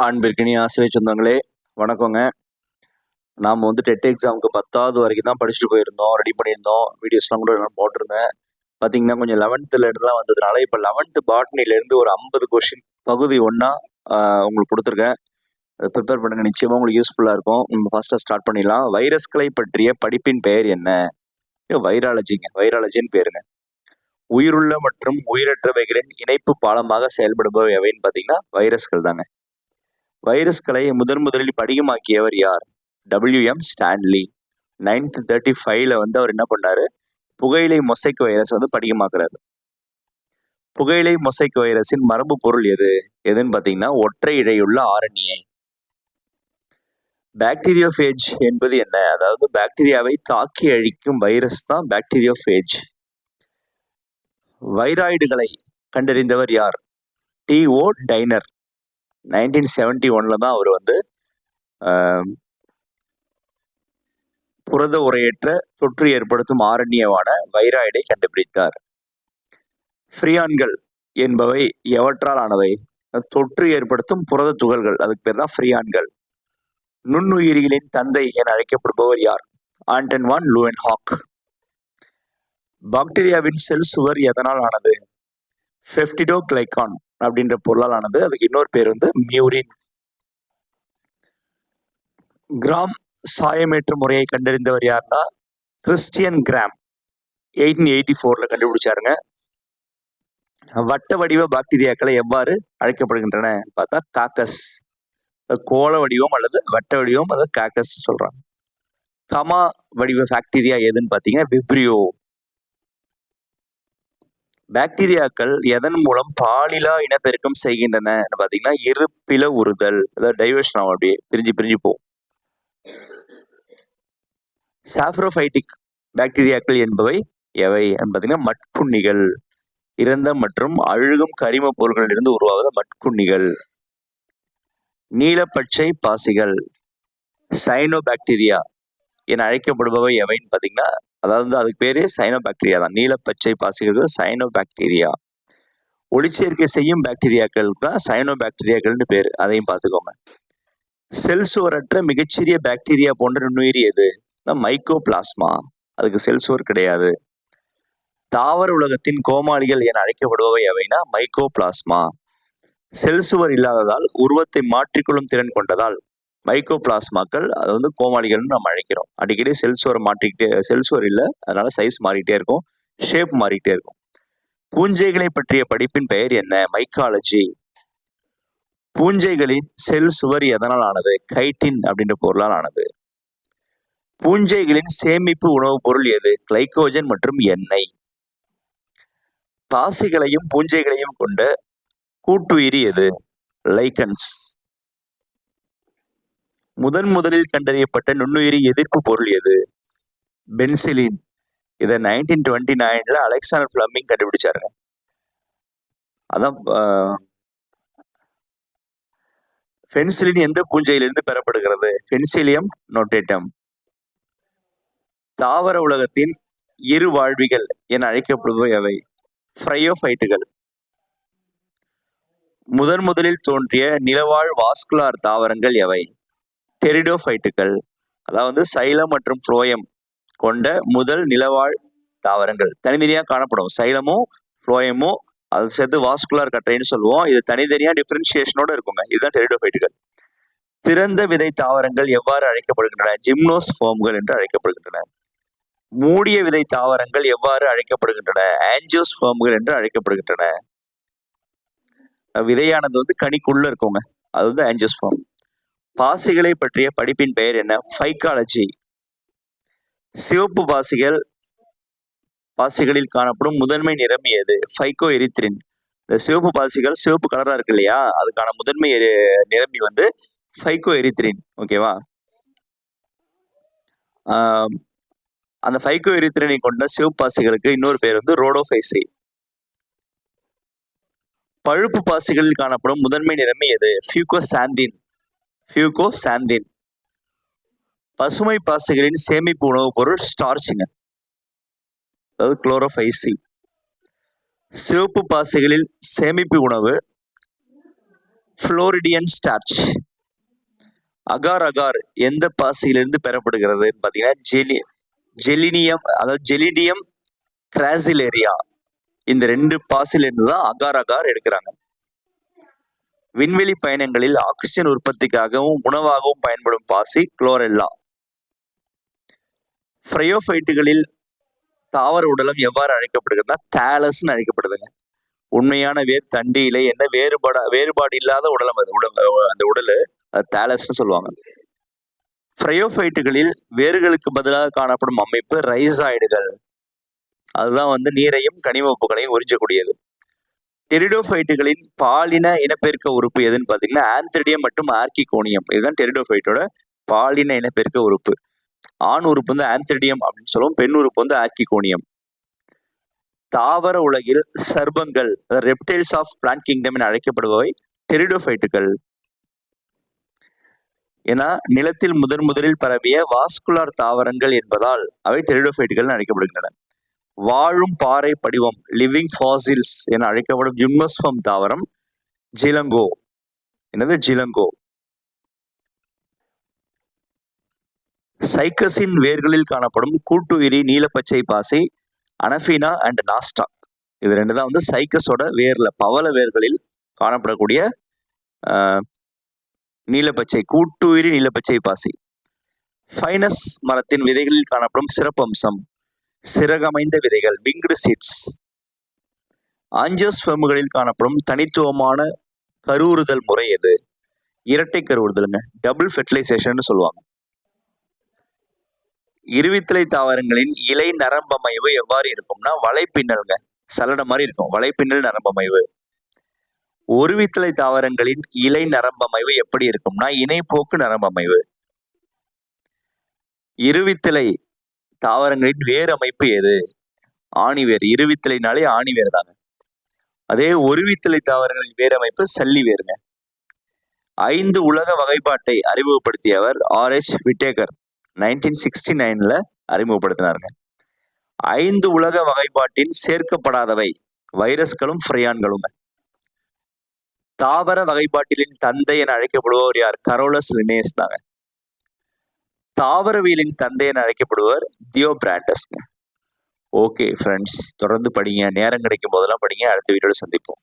அன்பிற்கினிய ஆசிரியர் சொந்தங்களே, வணக்கங்க. நாம் வந்து டெட் எக்ஸாமுக்கு 10வது வரைக்கும் தான் படிச்சுட்டு போயிருந்தோம், ரெடி பண்ணியிருந்தோம். வீடியோஸ்லாம் கூட நான் போட்டிருந்தேன். பார்த்தீங்கன்னா, கொஞ்சம் 11th இருந்துலாம் வந்ததுனால, இப்போ 11th பாட்னிலேருந்து ஒரு 50 கொஷின் பகுதி 1 உங்களுக்கு கொடுத்துருக்கேன். அதை ப்ரிப்பேர் பண்ணுங்க. நிச்சயமாக உங்களுக்கு யூஸ்ஃபுல்லாக இருக்கும். நம்ம ஃபஸ்ட்டாக ஸ்டார்ட் பண்ணிடலாம். வைரஸ்களை பற்றிய படிப்பின் பெயர் என்ன? வைராலஜிங்க. வைராலஜின்னு பேருங்க. உயிருள்ள மற்றும் உயிரற்றவைகளின் இணைப்பு பாலமாக செயல்படுபவை எவைன்னு பார்த்தீங்கன்னா வைரஸ்கள் தாங்க. வைரஸ்களை முதலில் படிகமாக்கியவர் யார்? WM Stanley. 1935 வந்து அவர் என்ன பண்ணாரு? புகையிலை மொசைக் வைரஸ் வந்து படிகமாக்குறாரு. புகையிலை மொசைக் வைரஸின் மரபு பொருள் எதுன்னு பார்த்தீங்கன்னா ஒற்றை இழையுள்ள RNA. பாக்டீரியோஃபேஜ் என்பது என்ன? அதாவது பாக்டீரியாவை தாக்கி அழிக்கும் வைரஸ் தான் பாக்டீரியோஃபேஜ். வைராய்டுகளை கண்டறிந்தவர் யார்? T.O. டைனர். 1971 தான் அவர் வந்து புரத உரையற்ற தொற்று ஏற்படுத்தும் RNA-வான வைராய்டை கண்டுபிடித்தார். ஃப்ரியான்கள் என்பவை எவற்றால் ஆனவை? தொற்று ஏற்படுத்தும் புரத துகள்கள், அதுக்கு பேர் தான் ஃப்ரியான்கள். நுண்ணுயிரிகளின் தந்தை என அழைக்கப்படுபவர் யார்? ஆண்டன் வான் லூவென்ஹாக். பாக்டீரியாவின் செல் சுவர் எதனால் ஆனது? பெப்டிடோகிளைகான் அப்படின்ற பொருளால் ஆனது. அதுக்கு இன்னொரு பேர் வந்து மியூரின். கிராம் சாயமேற்று முறையை கண்டறிந்தவர் யாருன்னா கிறிஸ்டியன் கிராம். 1884 கண்டுபிடிச்சாருங்க. வட்ட வடிவ பாக்டீரியாக்களை எவ்வாறு அழைக்கப்படுகின்றன பார்த்தா காக்கஸ். கோள வடிவம் அல்லது வட்ட வடிவம், அல்லது காக்கஸ் சொல்றாங்க. கமா வடிவ பாக்டீரியா எதுன்னு பார்த்தீங்கன்னா விப்ரியோ. பாக்டீரியாக்கள் எதன் மூலம் பாலிலா இனப்பெருக்கம் செய்கின்றன பார்த்தீங்கன்னா இருப்பில உறுதல், அதாவது டைவர்ஷன் ஆகும், அப்படியே பிரிஞ்சு போகும். சாப்ரோஃபைட்டிக் பாக்டீரியாக்கள் என்பவை எவை பார்த்தீங்கன்னா மட்குண்ணிகள். இறந்த மற்றும் அழுகும் கரிம பொருட்களிலிருந்து உருவாகுத மட்குண்ணிகள். நீலப்பச்சை பாசிகள் சைனோபாக்டீரியா என அழைக்கப்படுபவை எவைன்னு பார்த்தீங்கன்னா, அதாவது அதுக்கு பேரே சைனோபாக்டீரியா தான். நீலப்பச்சை பாசிகள் சைனோபாக்டீரியா. ஒளிச்சேர்க்கை செய்யும் பாக்டீரியாக்களுக்கு தான் சைனோபாக்டீரியாக்கள்னு பேர், அதையும் பார்த்துக்கோங்க. செல் சுவரற்ற மிகச்சிறிய பாக்டீரியா போன்ற நுண்ணுயிரி எது? மைக்கோபிளாஸ்மா. அதுக்கு செல் சுவர் கிடையாது. தாவர உலகத்தின் கோமாளிகள் என அழைக்கப்படுபவை எவைனா மைக்கோபிளாஸ்மா. செல் சுவர் இல்லாததால் உருவத்தை மாற்றிக்கொள்ளும் திறன் கொண்டதால் மைக்கோபிளாஸ்மாக்கள் அது வந்து கோமாளிகள்னு நம்ம அழைக்கிறோம். அடிக்கடி செல் சுவர் மாற்றிக்கிட்டே, செல் சுவர் இல்லை, அதனால சைஸ் மாறிக்கிட்டே இருக்கும், ஷேப் மாறிக்கிட்டே இருக்கும். பூஞ்சைகளை பற்றிய படிப்பின் பெயர் என்ன? மைக்காலஜி. பூஞ்சைகளின் செல் சுவர் எதனால் ஆனது? கைட்டின் அப்படின்ற பொருளால் ஆனது. பூஞ்சைகளின் சேமிப்பு உணவுப் பொருள் எது? கிளைகோஜன் மற்றும் எண்ணெய். பாசிகளையும் பூஞ்சைகளையும் கொண்ட கூட்டுயிரி எது? லைக்கன்ஸ். முதலில் கண்டறியப்பட்ட நுண்ணுயிரி எதிர்ப்பு பொருள் எது? பென்சிலின். இதை 1929 அலெக்சாண்டர் ஃபிளமிங் கண்டுபிடிச்சாருங்க. அதான் பென்சிலின் எந்த பூஞ்சையிலிருந்து பெறப்படுகிறது? பென்சிலியம் நோட்டேட்டம். தாவர உலகத்தின் இரு வாழ்விகள் என அழைக்கப்படுபவை எவை? ஃப்ரையோஃபைட்டுகள். முதலில் தோன்றிய நிலவாழ் வாஸ்குலார் தாவரங்கள் எவை? டெரிடோஃபைட்டுகள். அதாவது சைலம் மற்றும் ஃப்ளோயம் கொண்ட முதல் நிலவாழ் தாவரங்கள் தனித்தனியாக காணப்படும். சைலமும் ஃப்ளோயமும் அது சேர்த்து வாஸ்குலார் கட்டைன்னு சொல்லுவோம். இது தனித்தனியாக டிஃபரன்சியேஷனோட இருக்குங்க. இதுதான் டெரிடோஃபைட்டுகள். திறந்த விதை தாவரங்கள் எவ்வாறு அழைக்கப்படுகின்றன? ஜிம்னோஸ்போம்கள் என்று அழைக்கப்படுகின்றன. மூடிய விதை தாவரங்கள் எவ்வாறு அழைக்கப்படுகின்றன? ஆஞ்சியோஸ்போம்கள் என்று அழைக்கப்படுகின்றன. விதையானது வந்து கனிக்குள்ள இருக்குங்க, அது வந்து ஆஞ்சியோஸ்போம். பாசிகளை பற்றிய படிப்பின் பெயர் என்ன? பைக்காலஜி. சிவப்பு பாசிகளில் காணப்படும் முதன்மை நிறமி எது? பைக்கோ எரித்ரின். இந்த சிவப்பு பாசிகள் சிவப்பு கலரா இருக்கு இல்லையா, அதுக்கான முதன்மை நிறமி வந்து பைக்கோ எரித்ரின். ஓகேவா? அந்த பைக்கோ எரித்ரினை கொண்ட சிவப்பு பாசிகளுக்கு இன்னொரு பேர் வந்து ரோடோபைசி. பழுப்பு பாசிகளில் காணப்படும் முதன்மை நிறமி எது? ஃபியூகோசாந்தின். பசுமை பாசிகளின் சேமிப்பு உணவுப் பொருள் ஸ்டார்ச்சுங்க, அதாவது குளோரோபைசி. சிவப்பு பாசிகளில் சேமிப்பு உணவு புளோரிடியன் ஸ்டார்ச். அகார் அகார் எந்த பாசியிலிருந்து பெறப்படுகிறது பார்த்தீங்கன்னா ஜெலினியம், அதாவது ஜெலிடியம் கிராசிலேரியா. இந்த 2 பாசிலிருந்து தான் அகார் அகார் எடுக்கிறாங்க. விண்வெளி பயணங்களில் ஆக்சிஜன் உற்பத்திக்காகவும் உணவாகவும் பயன்படும் பாசி குளோரெல்லா. ஃப்ரையோஃபைட்டுகளில் தாவர உடலம் எவ்வாறு அழைக்கப்படுகிறதுனா தாலஸ்ன்னு அழைக்கப்படுதுங்க. உண்மையான வேர், தண்டு, இலை என்ன வேறுபாடு இல்லாத உடலம் அது. அந்த உடல் தாலஸ்ன்னு சொல்லுவாங்க. ஃப்ரையோஃபைட்டுகளில் வேர்களுக்கு பதிலாக காணப்படும் அமைப்பு ரைசாய்டுகள். அதுதான் நீரையும் கனிம உப்புகளையும் உறிஞ்சக்கூடியது. டெரிடோஃபைட்டுகளின் பாலின இனப்பெருக்க உறுப்பு எதுன்னு பார்த்தீங்கன்னா ஆந்த்ரிடியம் மற்றும் ஆர்கிகோனியம். இதுதான் டெரிடோஃபைட்டோட பாலின இனப்பெருக்க உறுப்பு. ஆண் உறுப்பு ஆந்த்ரிடியம் அப்படின்னு சொல்லுவோம், பெண் உறுப்பு ஆர்கிகோனியம். தாவர உலகில் சர்பங்கள், ரெப்டைல்ஸ் ஆஃப் பிளான்ட் கிங்டம் என அழைக்கப்படுபவை டெரிடோஃபைட்டுகள். ஏன்னா நிலத்தில் முதலில் பரவிய வாஸ்குலார் தாவரங்கள் என்பதால் அவை டெரிடோஃபைட்டுகள் அழைக்கப்படுகின்றன. வாழும் பாறை படிவம் லிவிங் ஃபாசில்ஸ் என அழைக்கப்படும் ஜிம்னோஸ்பம் தாவரம் ஜிலங்கோ. என்னது ஜிலங்கோ? சைக்கஸின் வேர்களில் காணப்படும் கூட்டுயிரி நீலப்பச்சை பாசி அனஃபீனா அண்ட் நாஸ்டாக். இது 2 தான் சைக்கஸோட வேர்ல, பவள வேர்களில் காணப்படக்கூடிய நீலப்பச்சை கூட்டுயிரி நீலப்பச்சை பாசி. ஃபைனஸ் மரத்தின் விதைகளில் காணப்படும் சிறப்பம்சம் சிறகமைந்த விதைகள், விங்டு சீட்ஸ். ஆஞ்சியோஸ்பெர்ம்களில் காணப்படும் தனித்துவமான கருவுறுதல் முறை எது? இரட்டை கருவுறுதலுங்க, டபுள் ஃபெர்டிலைசேஷன் சொல்லுவாங்க. இருவித்தலை தாவரங்களின் இலை நரம்பமைவு எவ்வாறு இருக்கும்னா வலைப்பின்னல்ங்க, சல்லடை மாதிரி இருக்கும், வலைப்பின்னல் நரம்பமைவு. ஒருவித்தலை தாவரங்களின் இலை நரம்பமைவு எப்படி இருக்கும்னா இணைப்போக்கு நரம்பமைவு. இருவித்தலை தாவரங்களின் வேர் அமைப்பு எது? ஆணிவேர். இருவித்தலைனாலே ஆணிவேர் தாங்க. அதே ஒருவித்தலை தாவரங்களின் வேர் அமைப்பு சல்லி வேருங்க. 5 உலக வகைப்பாட்டை அறிமுகப்படுத்தியவர் R.H. விட்டேகர். 1969 அறிமுகப்படுத்தினாருங்க. 5 உலக வகைப்பாட்டில் சேர்க்கப்படாதவை வைரஸ்களும் ஃப்ரையான்களும். தாவர வகைப்பாட்டிலின் தந்தை என அழைக்கப்படுபவர் யார்? கரோலஸ் லினேஸ் தாங்க. தாவரவியலின் தந்தை என அழைக்கப்படுவர் தியோபிராண்டஸ்ங்க. ஓகே ஃப்ரெண்ட்ஸ், தொடர்ந்து படிங்க, நேரம் கிடைக்கும் போதெல்லாம் படிங்க. அடுத்த வீடியோவில் சந்திப்போம்.